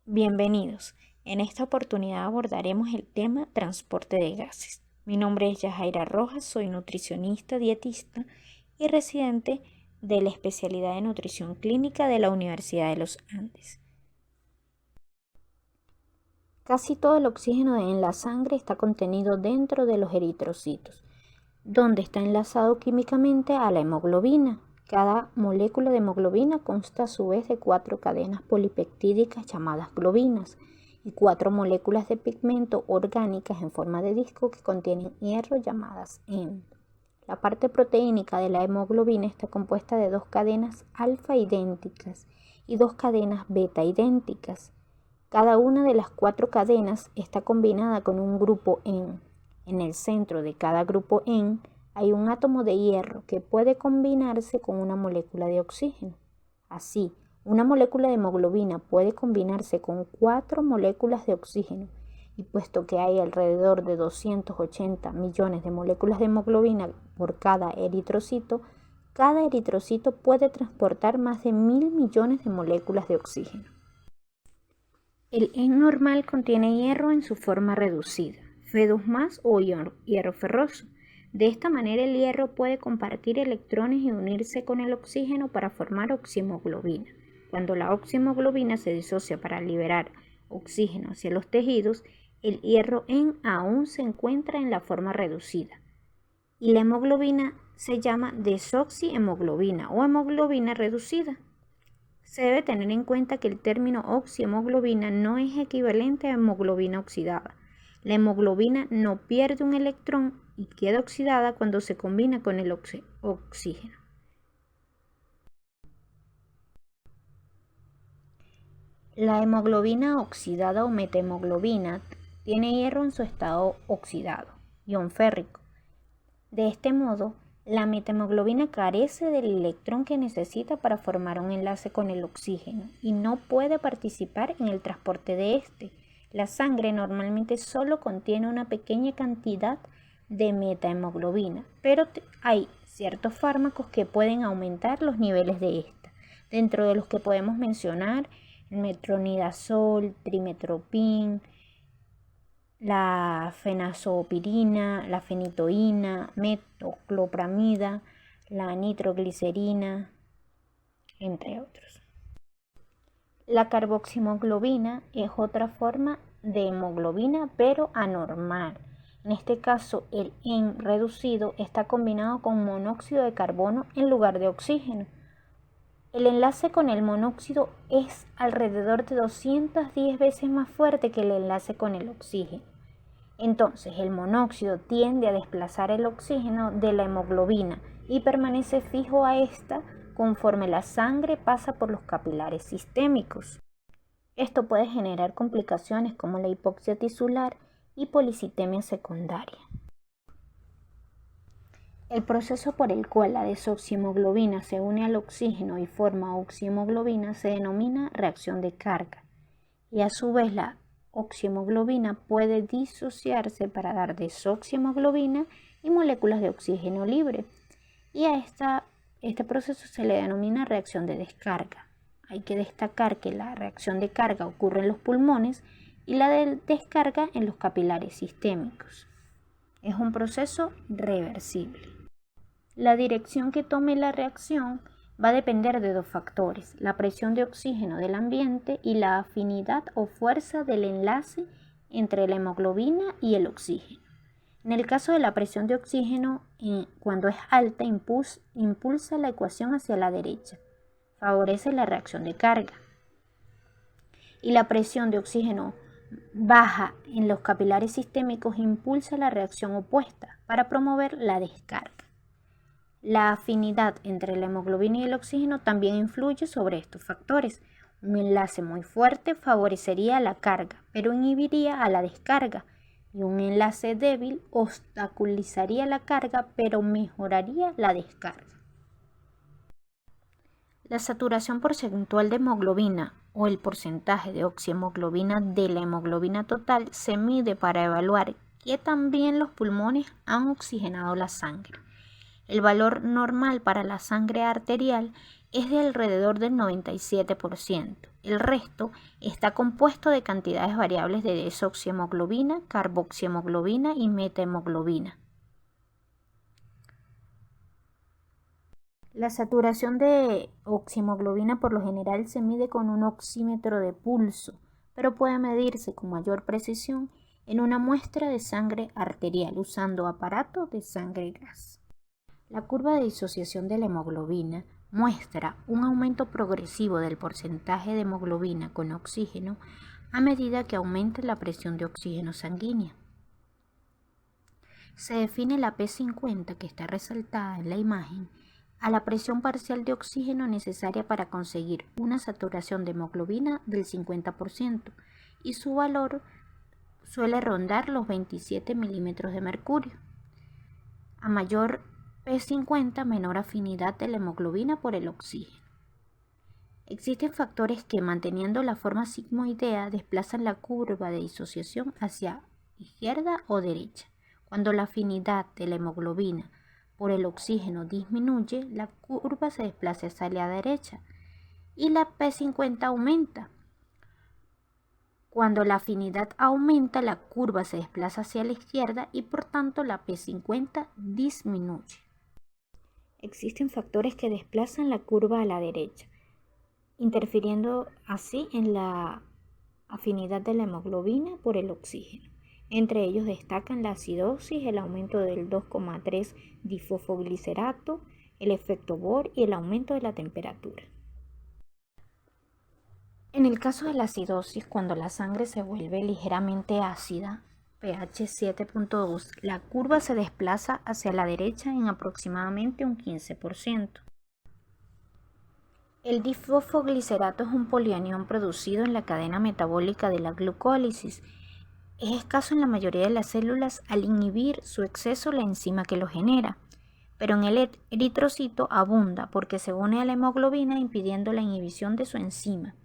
Bienvenidos. En esta oportunidad abordaremos el tema transporte de gases. Mi nombre es Yajaira Rojas, soy nutricionista, dietista y residente de la especialidad de nutrición clínica de la Universidad de los Andes. Casi todo el oxígeno en la sangre está contenido dentro de los eritrocitos, donde está enlazado químicamente a la hemoglobina. Cada molécula de hemoglobina consta a su vez de 4 cadenas polipeptídicas llamadas globinas y 4 moléculas de pigmento orgánicas en forma de disco que contienen hierro llamadas hemo. La parte proteínica de la hemoglobina está compuesta de 2 cadenas alfa idénticas y 2 cadenas beta idénticas. Cada una de las 4 cadenas está combinada con un grupo en. En el centro de cada grupo en hay un átomo de hierro que puede combinarse con una molécula de oxígeno. Así, una molécula de hemoglobina puede combinarse con 4 moléculas de oxígeno, y puesto que hay alrededor de 280 millones de moléculas de hemoglobina por cada eritrocito puede transportar más de 1.000 millones de moléculas de oxígeno. El En normal contiene hierro en su forma reducida, Fe2+ o hierro ferroso. De esta manera el hierro puede compartir electrones y unirse con el oxígeno para formar oxihemoglobina. Cuando la oxihemoglobina se disocia para liberar oxígeno hacia los tejidos, el hierro En aún se encuentra en la forma reducida y la hemoglobina se llama desoxihemoglobina o hemoglobina reducida. Se debe tener en cuenta que el término oxihemoglobina no es equivalente a hemoglobina oxidada. La hemoglobina no pierde un electrón y queda oxidada cuando se combina con el oxígeno. La hemoglobina oxidada o metahemoglobina tiene hierro en su estado oxidado, ion férrico. De este modo, la metahemoglobina carece del electrón que necesita para formar un enlace con el oxígeno y no puede participar en el transporte de este. La sangre normalmente solo contiene una pequeña cantidad de metahemoglobina, pero hay ciertos fármacos que pueden aumentar los niveles de esta, dentro de los que podemos mencionar el metronidazol, trimmetoprim, la fenazopirina, la fenitoína, metoclopramida, la nitroglicerina, entre otros. La carboxihemoglobina es otra forma de hemoglobina, pero anormal. En este caso, el En reducido está combinado con monóxido de carbono en lugar de oxígeno. El enlace con el monóxido es alrededor de 210 veces más fuerte que el enlace con el oxígeno. Entonces, el monóxido tiende a desplazar el oxígeno de la hemoglobina y permanece fijo a esta conforme la sangre pasa por los capilares sistémicos. Esto puede generar complicaciones como la hipoxia tisular y policitemia secundaria. El proceso por el cual la desoxihemoglobina se une al oxígeno y forma oxihemoglobina se denomina reacción de carga, y a su vez la oxihemoglobina puede disociarse para dar desoxihemoglobina y moléculas de oxígeno libre, y a este proceso se le denomina reacción de descarga. Hay que destacar que la reacción de carga ocurre en los pulmones y la de descarga en los capilares sistémicos. Es un proceso reversible. La dirección que tome la reacción va a depender de 2 factores, la presión de oxígeno del ambiente y la afinidad o fuerza del enlace entre la hemoglobina y el oxígeno. En el caso de la presión de oxígeno, cuando es alta, impulsa la ecuación hacia la derecha, favorece la reacción de carga. Y la presión de oxígeno baja en los capilares sistémicos impulsa la reacción opuesta para promover la descarga. La afinidad entre la hemoglobina y el oxígeno también influye sobre estos factores. Un enlace muy fuerte favorecería la carga, pero inhibiría a la descarga, y un enlace débil obstaculizaría la carga, pero mejoraría la descarga. La saturación porcentual de hemoglobina o el porcentaje de oxihemoglobina de la hemoglobina total se mide para evaluar que también los pulmones han oxigenado la sangre. El valor normal para la sangre arterial es de alrededor del 97%. El resto está compuesto de cantidades variables de desoxihemoglobina, carboxihemoglobina y metahemoglobina. La saturación de oxihemoglobina por lo general se mide con un oxímetro de pulso, pero puede medirse con mayor precisión en una muestra de sangre arterial usando aparato de sangre gas. La curva de disociación de la hemoglobina muestra un aumento progresivo del porcentaje de hemoglobina con oxígeno a medida que aumenta la presión de oxígeno sanguínea. Se define la P50, que está resaltada en la imagen, a la presión parcial de oxígeno necesaria para conseguir una saturación de hemoglobina del 50% y su valor suele rondar los 27 milímetros de mercurio. A mayor P50, menor afinidad de la hemoglobina por el oxígeno. Existen factores que, manteniendo la forma sigmoidea, desplazan la curva de disociación hacia izquierda o derecha. Cuando la afinidad de la hemoglobina por el oxígeno disminuye, la curva se desplaza hacia la derecha y la P50 aumenta. Cuando la afinidad aumenta, la curva se desplaza hacia la izquierda y por tanto la P50 disminuye. Existen factores que desplazan la curva a la derecha, interfiriendo así en la afinidad de la hemoglobina por el oxígeno. Entre ellos destacan la acidosis, el aumento del 2,3 difosfoglicerato, el efecto Bohr y el aumento de la temperatura. En el caso de la acidosis, cuando la sangre se vuelve ligeramente ácida, pH 7.2, la curva se desplaza hacia la derecha en aproximadamente un 15%. El difosfoglicerato es un polianión producido en la cadena metabólica de la glucólisis. Es escaso en la mayoría de las células al inhibir su exceso la enzima que lo genera, pero en el eritrocito abunda porque se une a la hemoglobina impidiendo la inhibición de su enzima.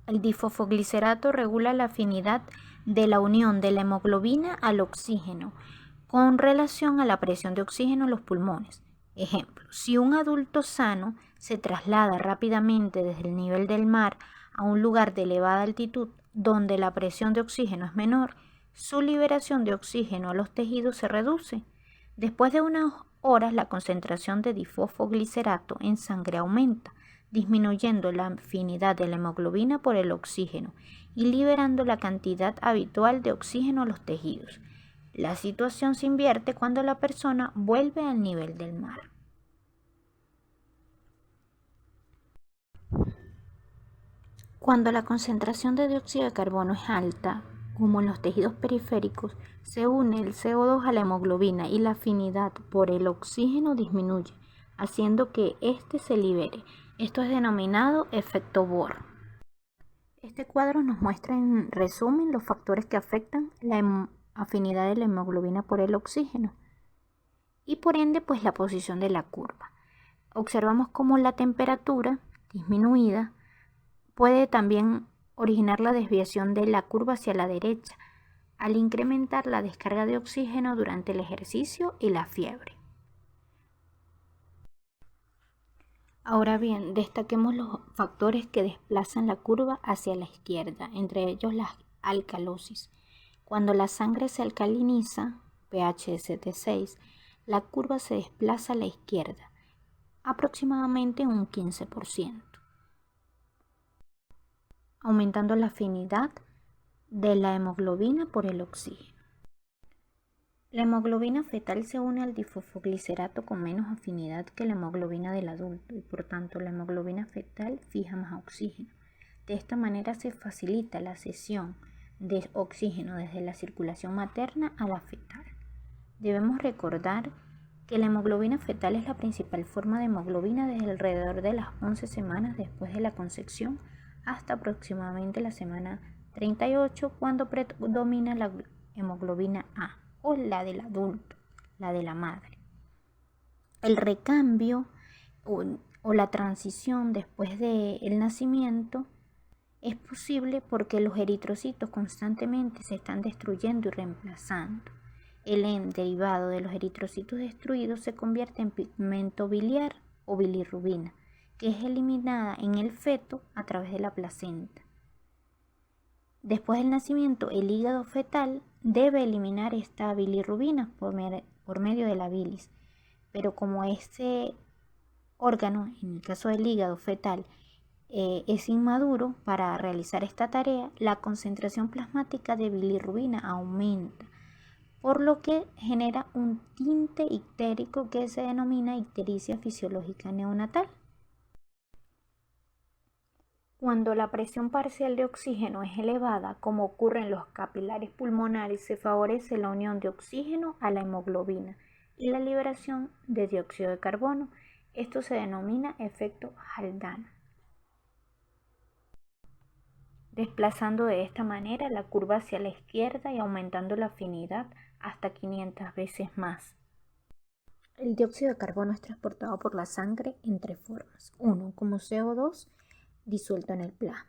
El difosfoglicerato regula la afinidad de la unión de la hemoglobina al oxígeno con relación a la presión de oxígeno en los pulmones. Ejemplo, si un adulto sano se traslada rápidamente desde el nivel del mar a un lugar de elevada altitud donde la presión de oxígeno es menor, su liberación de oxígeno a los tejidos se reduce. Después de unas horas, la concentración de difosfoglicerato en sangre aumenta, disminuyendo la afinidad de la hemoglobina por el oxígeno y liberando la cantidad habitual de oxígeno a los tejidos. La situación se invierte cuando la persona vuelve al nivel del mar. Cuando la concentración de dióxido de carbono es alta, como en los tejidos periféricos, se une el CO2 a la hemoglobina y la afinidad por el oxígeno disminuye, haciendo que éste se libere. Esto es denominado efecto Bohr. Este cuadro nos muestra en resumen los factores que afectan la afinidad de la hemoglobina por el oxígeno y por ende pues la posición de la curva. Observamos cómo la temperatura disminuida puede también originar la desviación de la curva hacia la derecha al incrementar la descarga de oxígeno durante el ejercicio y la fiebre. Ahora bien, destaquemos los factores que desplazan la curva hacia la izquierda, entre ellos la alcalosis. Cuando la sangre se alcaliniza, pH de 7,6, la curva se desplaza a la izquierda, aproximadamente un 15%, aumentando la afinidad de la hemoglobina por el oxígeno. La hemoglobina fetal se une al difosfoglicerato con menos afinidad que la hemoglobina del adulto y por tanto la hemoglobina fetal fija más oxígeno. De esta manera se facilita la cesión de oxígeno desde la circulación materna a la fetal. Debemos recordar que la hemoglobina fetal es la principal forma de hemoglobina desde alrededor de las 11 semanas después de la concepción hasta aproximadamente la semana 38, cuando predomina la hemoglobina A o la del adulto, la de la madre. El recambio o la transición después del nacimiento es posible porque los eritrocitos constantemente se están destruyendo y reemplazando. El N derivado de los eritrocitos destruidos se convierte en pigmento biliar o bilirrubina, que es eliminada en el feto a través de la placenta. Después del nacimiento, el hígado fetal debe eliminar esta bilirrubina por medio de la bilis, pero como este órgano, en el caso del hígado fetal, es inmaduro para realizar esta tarea, la concentración plasmática de bilirrubina aumenta, por lo que genera un tinte ictérico que se denomina ictericia fisiológica neonatal. Cuando la presión parcial de oxígeno es elevada, como ocurre en los capilares pulmonares, se favorece la unión de oxígeno a la hemoglobina y la liberación de dióxido de carbono. Esto se denomina efecto Haldane, desplazando de esta manera la curva hacia la izquierda y aumentando la afinidad hasta 500 veces más. El dióxido de carbono es transportado por la sangre en tres formas. 1. Como CO2 disuelto en el plasma.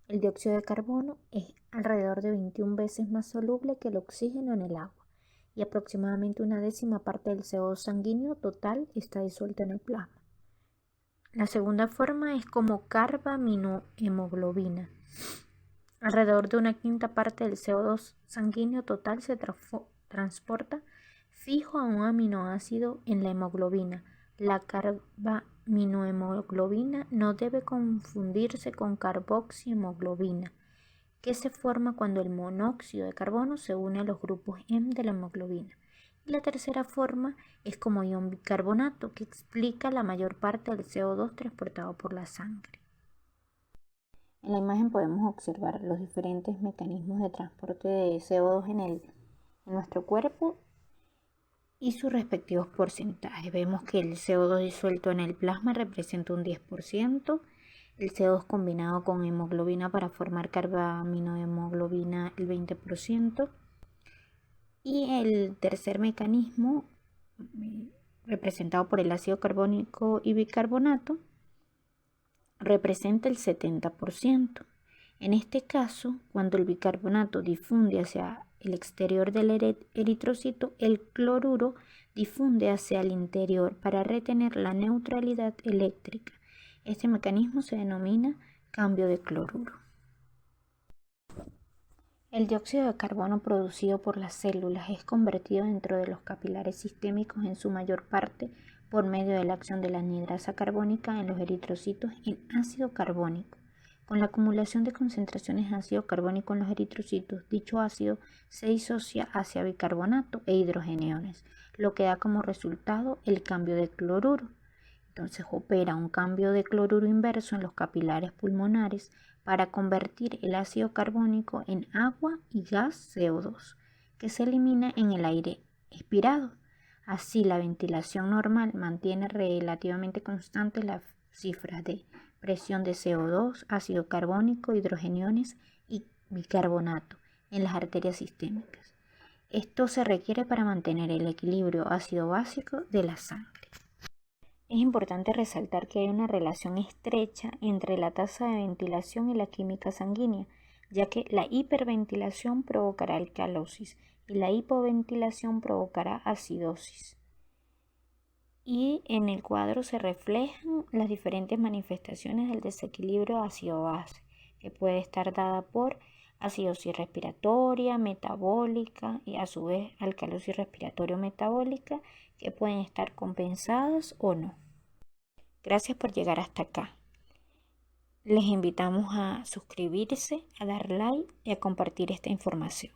El dióxido de carbono es alrededor de 21 veces más soluble que el oxígeno en el agua y aproximadamente una décima parte del CO2 sanguíneo total está disuelto en el plasma. La segunda forma es como carbaminohemoglobina. Alrededor de una quinta parte del CO2 sanguíneo total se transporta fijo a un aminoácido en la hemoglobina. La carbaminohemoglobina no debe confundirse con carboxihemoglobina, que se forma cuando el monóxido de carbono se une a los grupos M de la hemoglobina. Y la tercera forma es como ion bicarbonato, que explica la mayor parte del CO2 transportado por la sangre. En la imagen podemos observar los diferentes mecanismos de transporte de CO2 en nuestro cuerpo y sus respectivos porcentajes. Vemos que el CO2 disuelto en el plasma representa un 10%, el CO2 combinado con hemoglobina para formar carbaminohemoglobina el 20%, y el tercer mecanismo, representado por el ácido carbónico y bicarbonato, representa el 70%. En este caso, cuando el bicarbonato difunde hacia el exterior del eritrocito, el cloruro difunde hacia el interior para retener la neutralidad eléctrica. Este mecanismo se denomina cambio de cloruro. El dióxido de carbono producido por las células es convertido dentro de los capilares sistémicos en su mayor parte por medio de la acción de la anhidrasa carbónica en los eritrocitos en ácido carbónico. Con la acumulación de concentraciones de ácido carbónico en los eritrocitos, dicho ácido se disocia hacia bicarbonato e hidrogeniones, lo que da como resultado el cambio de cloruro. Entonces opera un cambio de cloruro inverso en los capilares pulmonares para convertir el ácido carbónico en agua y gas CO2, que se elimina en el aire expirado. Así, la ventilación normal mantiene relativamente constantes las cifras de presión de CO2, ácido carbónico, hidrogeniones y bicarbonato en las arterias sistémicas. Esto se requiere para mantener el equilibrio ácido-básico de la sangre. Es importante resaltar que hay una relación estrecha entre la tasa de ventilación y la química sanguínea, ya que la hiperventilación provocará alcalosis y la hipoventilación provocará acidosis. Y en el cuadro se reflejan las diferentes manifestaciones del desequilibrio ácido-base, que puede estar dada por acidosis respiratoria, metabólica y a su vez alcalosis respiratorio-metabólica, que pueden estar compensadas o no. Gracias por llegar hasta acá. Les invitamos a suscribirse, a dar like y a compartir esta información.